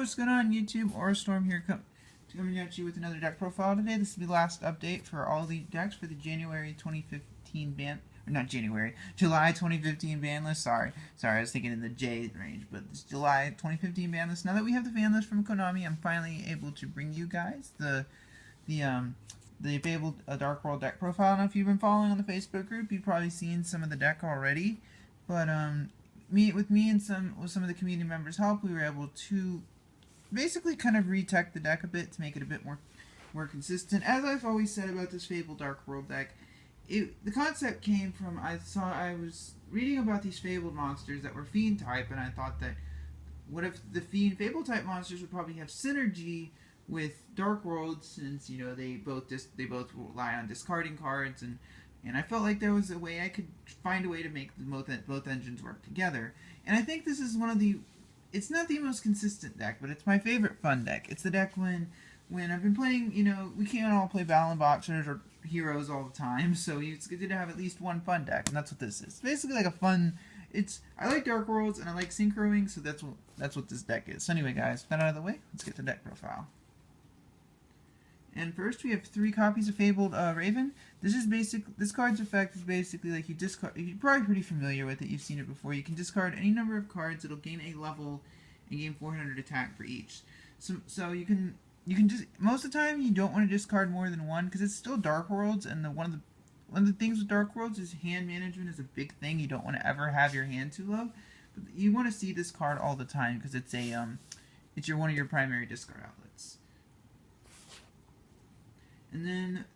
what's going on YouTube? Aura Storm here coming at you with another deck profile today. This is the last update for all the decks for the January 2015 ban, or not January, July 2015 ban list. Sorry, I was thinking in the J range, but it's July 2015 ban list. Now that we have the ban list from Konami, I'm finally able to bring you guys the Fabled Dark World deck profile. Now, if you've been following on the Facebook group, you've probably seen some of the deck already, but with me and some of the community members' help, we were able to basically kind of retech the deck a bit to make it a bit more consistent. As I've always said about this Fabled Dark World deck, the concept came from I was reading about these Fabled monsters that were Fiend type, and I thought that what if the Fabled type monsters would probably have synergy with Dark World, since they both rely on discarding cards, and I felt like there was a way I could find a way to make both engines work together. And I think this is one of the, it's not the most consistent deck, but it's my favorite fun deck. It's the deck when I've been playing, we can't all play Battle and Boxers or Heroes all the time, so it's good to have at least one fun deck, and that's what this is. It's basically like a fun, I like Dark Worlds and I like synchroing, so that's what this deck is. So anyway guys, with that out of the way, let's get the deck profile. And first we have 3 copies of Fabled Raven. This card's effect is basically like you discard. You're probably pretty familiar with it. You've seen it before. You can discard any number of cards. It'll gain a level and gain 400 attack for each. So you can just, most of the time you don't want to discard more than one because it's still Dark Worlds, and one of the things with Dark Worlds is hand management is a big thing. You don't want to ever have your hand too low, but you want to see this card all the time because it's one of your primary discard outlets. And then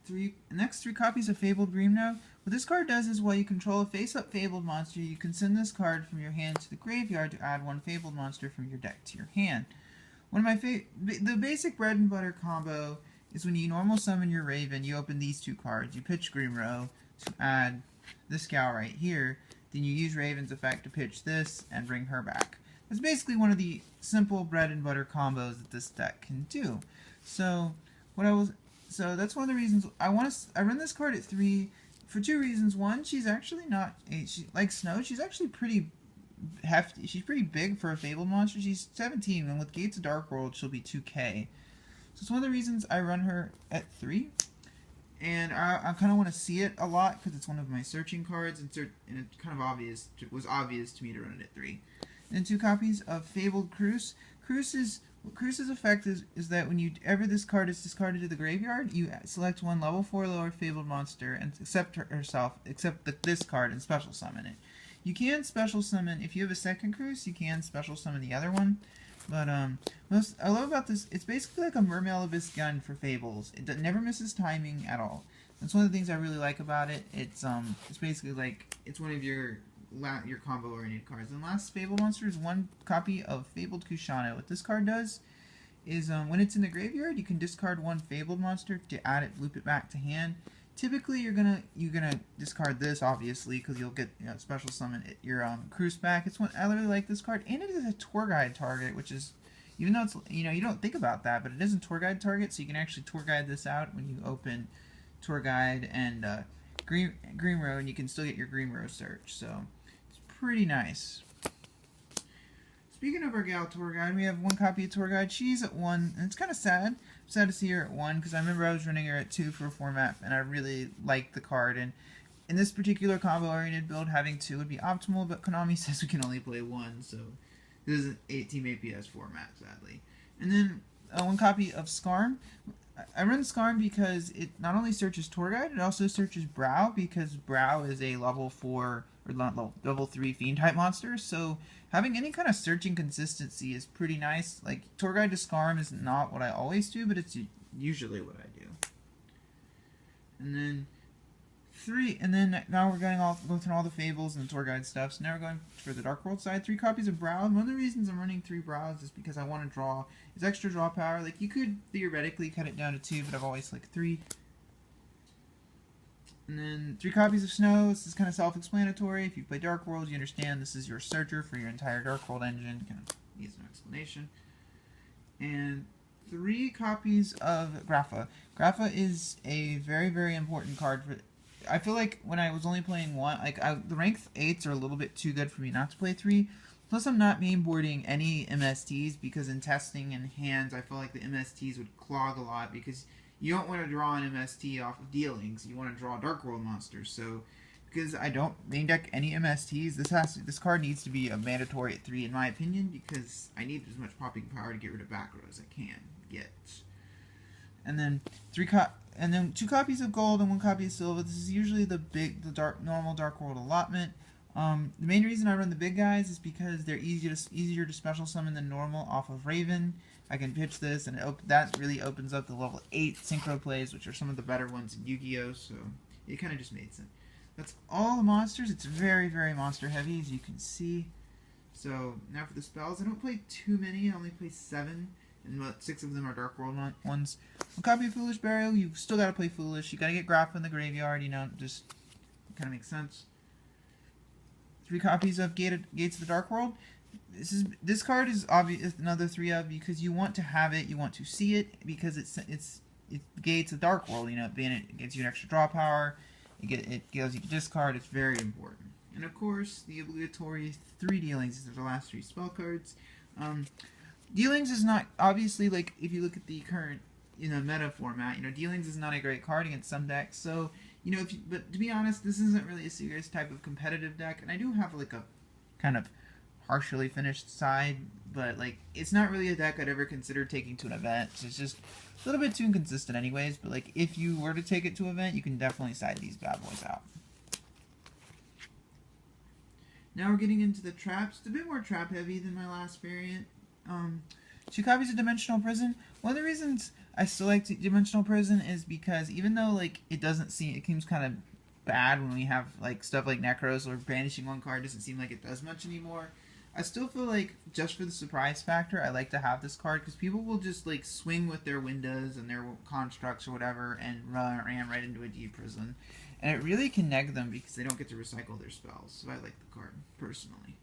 next 3 copies of Fabled Yugioh. What this card does is while you control a face-up Fabled monster, you can send this card from your hand to the graveyard to add 1 Fabled monster from your deck to your hand. The basic bread and butter combo is when you normal summon your Raven, you open these 2 cards, you pitch Yugioh to add this gal right here, then you use Raven's effect to pitch this and bring her back. That's basically one of the simple bread and butter combos that this deck can do. So that's one of the reasons I run this card at 3 for 2 reasons. One, she's actually like Snow. She's actually pretty hefty. She's pretty big for a Fabled monster. She's 17, and with Gates of Dark World, she'll be 2K. So it's one of the reasons I run her at 3. And I kind of want to see it a lot because it's one of my searching cards, and it's kind of was obvious to me to run it at 3. And 2 copies of Fabled Cruz. Cruz's effect is that whenever this card is discarded to the graveyard, you select 1 level 4 lower Fabled monster and except this card and special summon it. You can special summon, if you have a second Cruz, you can special summon the other one. But most I love about this, it's basically like a Mermailibus gun for Fables. It never misses timing at all. That's one of the things I really like about it. It's basically like it's one of your combo oriented cards. And last Fable monster is 1 copy of Fabled Kushana. What this card does is when it's in the graveyard, you can discard 1 Fabled monster to add it, loop it back to hand. Typically you're gonna discard this, obviously, because you'll get special summon your Cruz back. I really like this card, and it is a tour guide target, which is, even though it's you don't think about that, but it is a tour guide target, so you can actually tour guide this out when you open tour guide and Yugioh, and you can still get your Yugioh search. So it's pretty nice. Speaking of our gal tour guide, we have 1 copy of tour guide. She's at 1, and it's kind of sad. Sad to see her at 1 because I remember I was running her at 2 for a 4-map, and I really liked the card. And in this particular combo-oriented build, having 2 would be optimal, but Konami says we can only play 1, so this is an 8-team APS format, sadly. And then 1 copy of Skarm. I run Skarm because it not only searches tour guide, it also searches Brow, because Brow is a level 4 or level 3 Fiend type monster, so having any kind of searching consistency is pretty nice. Like, tour guide to Skarm is not what I always do, but it's usually what I do. And then now we're going through all the Fables and the tour guide stuff. So now we're going for the Dark World side. 3 copies of Brow. And one of the reasons I'm running 3 Brows is because I want to draw. It's extra draw power. Like, you could theoretically cut it down to 2, but I've always liked 3. And then 3 copies of Snow. This is kind of self-explanatory. If you play Dark World, you understand this is your searcher for your entire Dark World engine. Kind of needs no explanation. And 3 copies of Grapha. Grapha is a very, very important card for. I feel like when I was only playing 1, the rank 8s are a little bit too good for me not to play 3, Plus, I'm not mainboarding any MSTs because in testing and hands, I feel like the MSTs would clog a lot because you don't want to draw an MST off of dealings. You want to draw Dark World monsters. So, because I don't main deck any MSTs, this card needs to be a mandatory at 3 in my opinion because I need as much popping power to get rid of back row as I can get. And then 2 copies of gold and 1 copy of silver. This is usually the normal Dark World allotment. The main reason I run the big guys is because they're easier to special summon than normal off of Raven. I can pitch this, and that really opens up the level 8 synchro plays, which are some of the better ones in Yu-Gi-Oh! So it kind of just made sense. That's all the monsters. It's very, very monster heavy, as you can see. So now for the spells, I don't play too many. I only play 7, and 6 of them are Dark World ones. 1 copy of Foolish Burial. You still gotta play Foolish. You gotta get Graph in the graveyard. You know, just kind of makes sense. 3 copies of Gates of the Dark World. This card is obvious another 3 of because you want to have it, you want to see it because it's Gates of Dark World. You know, it gets you an extra draw power. It gives you discard. It's very important. And of course, the obligatory 3 dealings. These are the last 3 spell cards. Dealings is not obviously like if you look at the current meta format. Dealings is not a great card against some decks. So but to be honest, this isn't really a serious type of competitive deck, and I do have like a kind of partially finished side, but like it's not really a deck I'd ever consider taking to an event. So it's just a little bit too inconsistent anyways, but like if you were to take it to an event, you can definitely side these bad boys out. Now we're getting into the traps. It's a bit more trap heavy than my last variant. 2 copies of Dimensional Prison. One of the reasons I still like Dimensional Prison is because even though like it seems kind of bad when we have like stuff like Necros or banishing 1 card doesn't seem like it does much anymore, I still feel like just for the surprise factor I like to have this card because people will just like swing with their windows and their constructs or whatever and ram right into a deep prison, and it really can neg them because they don't get to recycle their spells. So I like the card personally.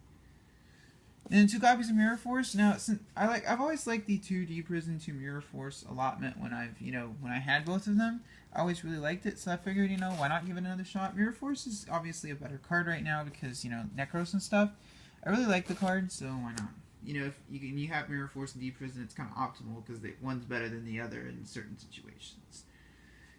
And then 2 copies of Mirror Force. Now, I've always liked the 2 Deep Prison, 2 Mirror Force allotment when I had both of them. I always really liked it, so I figured, why not give it another shot? Mirror Force is obviously a better card right now because, Necros and stuff. I really like the card, so why not? If you have Mirror Force and Deep Prison, it's kind of optimal because one's better than the other in certain situations.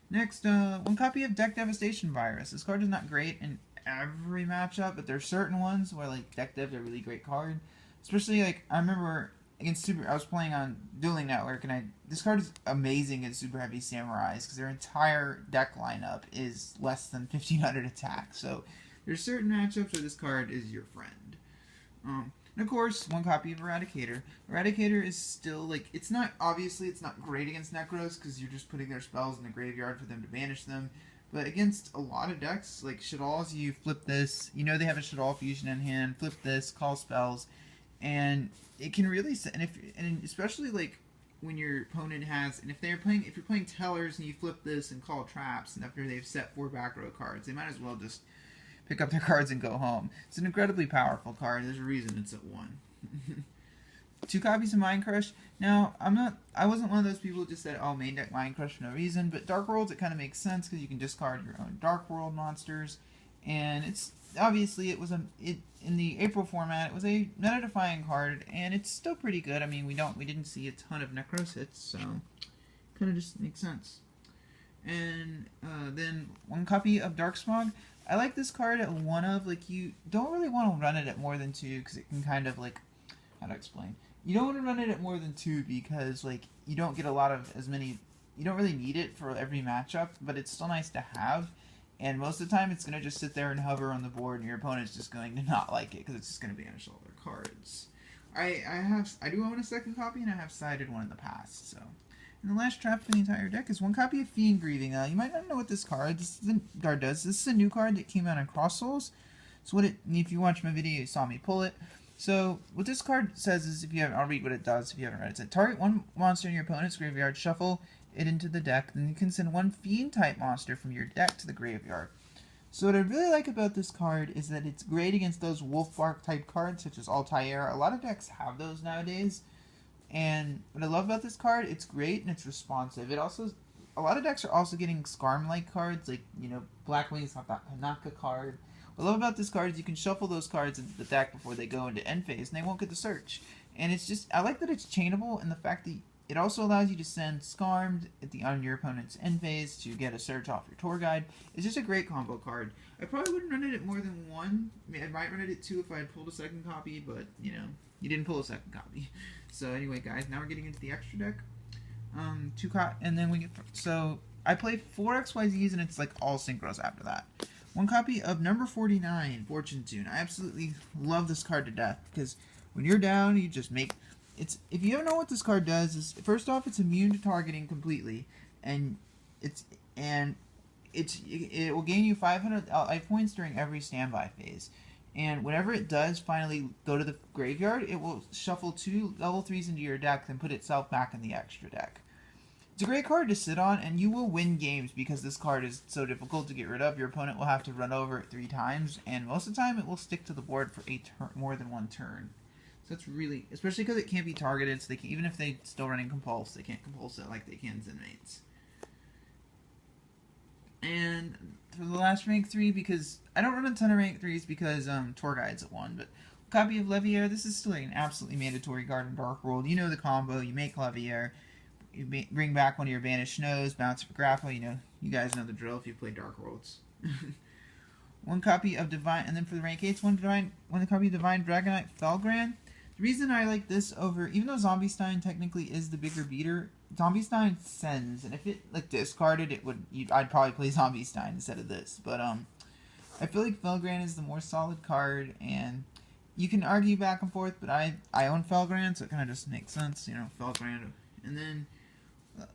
Next, 1 copy of Deck Devastation Virus. This card is not great in every matchup, but there's certain ones where like Deck Dev's a really great card. Especially like I remember against I was playing on Dueling Network, and this card is amazing against Super Heavy Samurais because their entire deck lineup is less than 1500 attack. So there's certain matchups where this card is your friend. And of course, 1 copy of Eradicator. Eradicator is still like it's not great against Necros because you're just putting their spells in the graveyard for them to banish them. But against a lot of decks like Shaddolls, you flip this. They have a Shaddol fusion in hand. Flip this, call spells. And it can really, and especially like when your opponent has, and if you're playing Tellers and you flip this and call traps, and after they've set 4 back row cards, they might as well just pick up their cards and go home. It's an incredibly powerful card. There's a reason it's at 1. 2 copies of Mind Crush. Now, I wasn't one of those people who just said, oh, main deck Mind Crush for no reason, but Dark Worlds, it kind of makes sense because you can discard your own Dark World monsters, and it's obviously in the April format, it was a meta-defying card, and it's still pretty good. I mean, we didn't see a ton of Necros hits, so kind of just makes sense. And then 1 copy of Dark Smog. I like this card at 1 of, like, you don't really want to run it at more than 2, because it can kind of, like, how to explain? You don't want to run it at more than 2, because, like, you don't get you don't really need it for every matchup, but it's still nice to have. And most of the time, it's going to just sit there and hover on the board, and your opponent's just going to not like it, because it's just going to banish all their cards. I do own a 2nd copy, and I have sided 1 in the past, so. And the last trap for the entire deck is 1 copy of Fiend Grieving. You might not know what this card does. This is a new card that came out on Cross Souls. So if you watched my video, you saw me pull it. So what this card says is, I'll read what it does if you haven't read it. It says, target 1 monster in your opponent's graveyard, shuffle it into the deck, then you can send 1 Fiend-type monster from your deck to the graveyard. So what I really like about this card is that it's great against those Wolfbark-type cards, such as Altair. A lot of decks have those nowadays. And what I love about this card, it's great and it's responsive. A lot of decks are also getting Skarm-like cards, like, Blackwing's have that Hanaka card, What I love about this card is you can shuffle those cards into the deck before they go into end phase, and they won't get the search. And it's just, I like that it's chainable, and the fact that it also allows you to send Scarmed on your opponent's end phase to get a search off your tour guide. It's just a great combo card. I probably wouldn't run it at more than one. I mean, I might run it at 2 if I had pulled a second copy, but, you know, you didn't pull a second copy. So anyway, guys, now we're getting into the extra deck. And then we get, so I play 4 XYZs, and it's like all synchros after that. 1 copy of number 49, Fortune Tune. I absolutely love this card to death, because when you're down, you just make... If you don't know what this card does, is first off, it's immune to targeting completely, and it will gain you 500 life points during every standby phase. And whenever it does finally go to the graveyard, it will shuffle 2 level 3s into your deck, then put itself back in the extra deck. It's a great card to sit on, and you will win games because this card is so difficult to get rid of. Your opponent will have to run over it 3 times, and most of the time it will stick to the board for more than 1 turn. So it's really, especially because it can't be targeted, so they can, even if they're still running Compulse, they can't Compulse it like they can Zenmates. And for the last rank 3, because I don't run a ton of rank 3s because Tour Guide's at 1, but a copy of Leviair, this is still an absolutely mandatory card in Dark World. You know the combo, you make Leviair, you bring back one of your banished snows, bounce for grapple, you guys know the drill if you play Dark Worlds. 1 copy of Divine, and then for the rank 8s, one copy of Divine Dragonite Felgrand. The reason I like this over, even though Zombie Stein technically is the bigger beater, Zombie Stein sends, and if it like discarded, I'd probably play Zombie Stein instead of this. But I feel like Felgrand is the more solid card, and you can argue back and forth. But I own Felgrand, so it kind of just makes sense, Felgrand. And then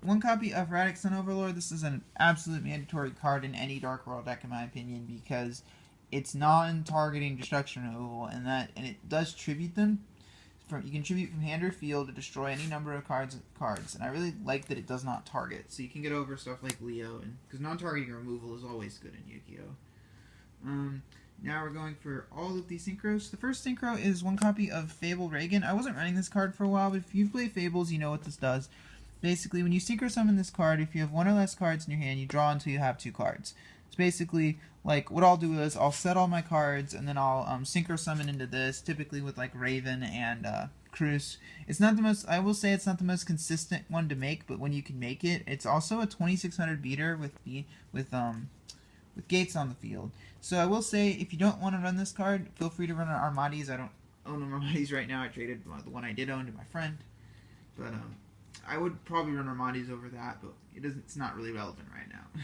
1 copy of Radic Sun Overlord. This is an absolute mandatory card in any Dark World deck, in my opinion, because it's non-targeting destruction removal, and it does tribute them. You can tribute from hand or field to destroy any number of cards, and I really like that it does not target. So you can get over stuff like Leo, because non-targeting removal is always good in Yugioh. Now we're going for all of these synchros. The first synchro is 1 copy of Fabled Reagan. I wasn't running this card for a while, but if you've played Fables, you know what this does. Basically, when you synchro summon this card, if you have 1 or less cards in your hand, you draw until you have 2 cards. It's basically, like, what I'll do is I'll set all my cards, and then I'll synchro summon into this, typically with, like, Raven and Cruz. It's not the most, I will say it's not the most consistent one to make, but when you can make it, it's also a 2600 beater with gates on the field. So I will say, if you don't want to run this card, feel free to run an Armades. I don't own Armades right now. I traded the one I did own to my friend. But I would probably run Armades over that, but it's not really relevant right now.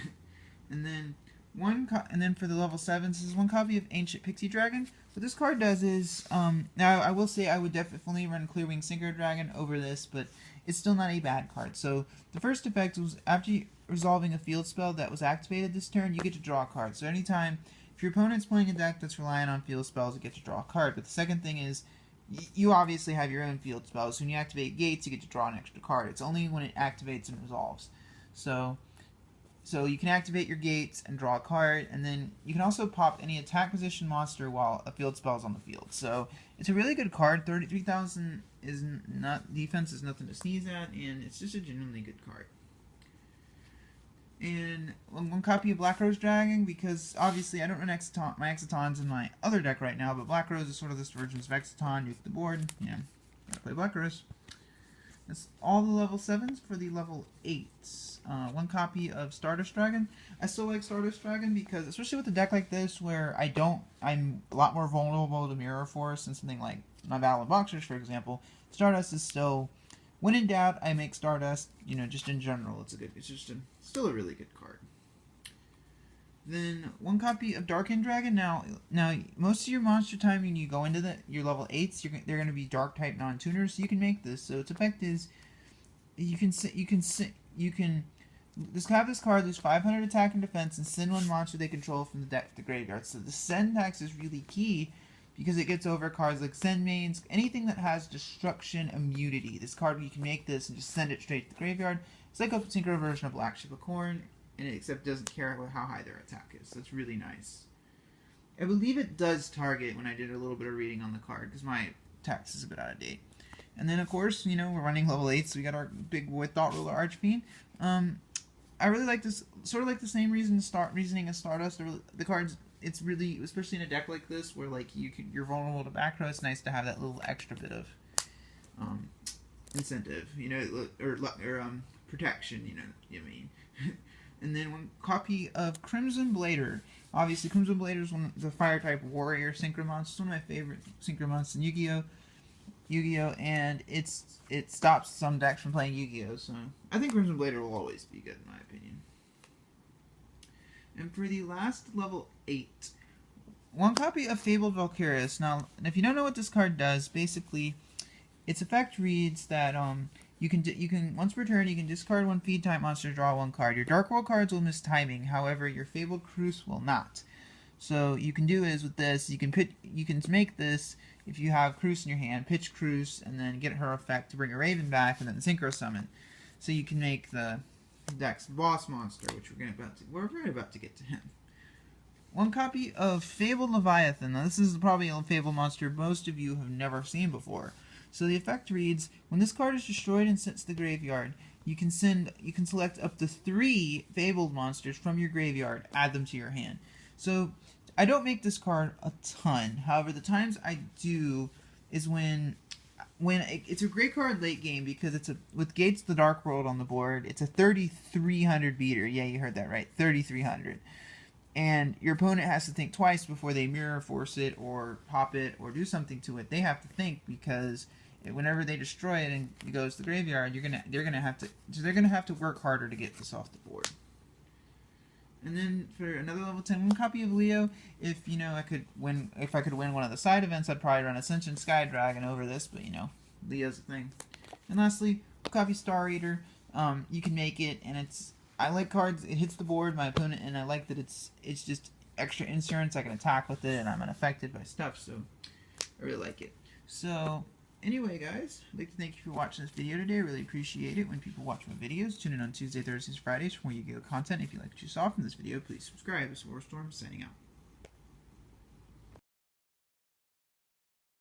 And then for the level 7s, this is 1 copy of Ancient Pixie Dragon. What this card does is, now I will say I would definitely run Clearwing Synchro Dragon over this, but it's still not a bad card. So the first effect was after resolving a field spell that was activated this turn, you get to draw a card. So anytime, if your opponent's playing a deck that's relying on field spells, you get to draw a card. But the second thing is, you obviously have your own field spells. When you activate Gates, you get to draw an extra card. It's only when it activates and resolves. So you can activate your Gates and draw a card, and then you can also pop any attack position monster while a field spell is on the field. So it's a really good card. 33,000 is not, defense is nothing to sneeze at, and it's just a genuinely good card. And 1 copy of Black Rose Dragon, because obviously I don't run my Exitons in my other deck right now, but Black Rose is sort of this version of Exiton. You hit the board, gotta play Black Rose. That's all the level 7s for the level 8s. 1 copy of Stardust Dragon. I still like Stardust Dragon because, especially with a deck like this where I'm a lot more vulnerable to Mirror Force and something like my Valid Boxers, for example. Stardust is still, when in doubt, I make Stardust. Just in general, it's still a really good card. Then 1 copy of Darkened Dragon. Now most of your monster time when you go into your level 8s, they're going to be Dark type non-tuners. So you can make this. So its effect is you can have this card lose 500 attack and defense and send 1 monster they control from the deck to the graveyard. So the send tax is really key because it gets over cards like Send Mains, anything that has destruction immunity. This card, you can make this and just send it straight to the graveyard. It's like a synchro version of Black Ship of Corn, and except it doesn't care about how high their attack is. So it's really nice. I believe it does target when I did a little bit of reading on the card, because my text is a bit out of date. And then, of course, we're running level 8, so we got our big boy Thought Ruler Archfiend. I really like this, sort of like the same reasoning as Stardust. The cards, it's really, especially in a deck like this where like you're vulnerable to back row. It's nice to have that little extra bit of incentive, you know, or protection, you know what I mean. And then one copy of Crimson Blader. Obviously, Crimson Blader is one of the fire type warrior synchro monsters. It's one of my favorite synchro monsters in Yu-Gi-Oh, and it stops some decks from playing Yu-Gi-Oh. So I think Crimson Blader will always be good in my opinion. And for the last level 8, one copy of Fabled Valkyrius. Now, if you don't know what this card does, basically, its effect reads that you can once per turn you can discard one feed type monster, draw one card. Your Dark World cards will miss timing, however, your Fabled Cruse will not. So you can do is with this, you can make this if you have Cruse in your hand, pitch Cruse, and then get her effect to bring a Raven back, and then synchro summon. So you can make the deck's boss monster, which we're right about to get to him. One copy of Fabled Leviathan. Now this is probably a Fabled monster most of you have never seen before. So the effect reads: when this card is destroyed and sent to the graveyard, you can select up to 3 Fabled monsters from your graveyard, add them to your hand. So I don't make this card a ton. However, the times I do is when it's a great card late game because it's with Gates the Dark World on the board. It's a 3,300 beater. Yeah, you heard that right, 3,300. And your opponent has to think twice before they mirror force it or pop it or do something to it. They have to think because whenever they destroy it and it goes to the graveyard, they're gonna have to work harder to get this off the board. And then for another level 10, one copy of Leo. If I could win one of the side events, I'd probably run Ascension Sky Dragon over this, but Leo's a thing. And lastly, copy Star Eater. You can make it, and I like cards. It hits the board, my opponent, and I like that it's just extra insurance. I can attack with it, and I'm unaffected by stuff, so I really like it. So anyway, guys, I'd like to thank you for watching this video today. I really appreciate it when people watch my videos. Tune in on Tuesday, Thursdays, Fridays for more Yu-Gi-Oh content. If you like what you saw from this video, please subscribe. This is Warstorm signing out.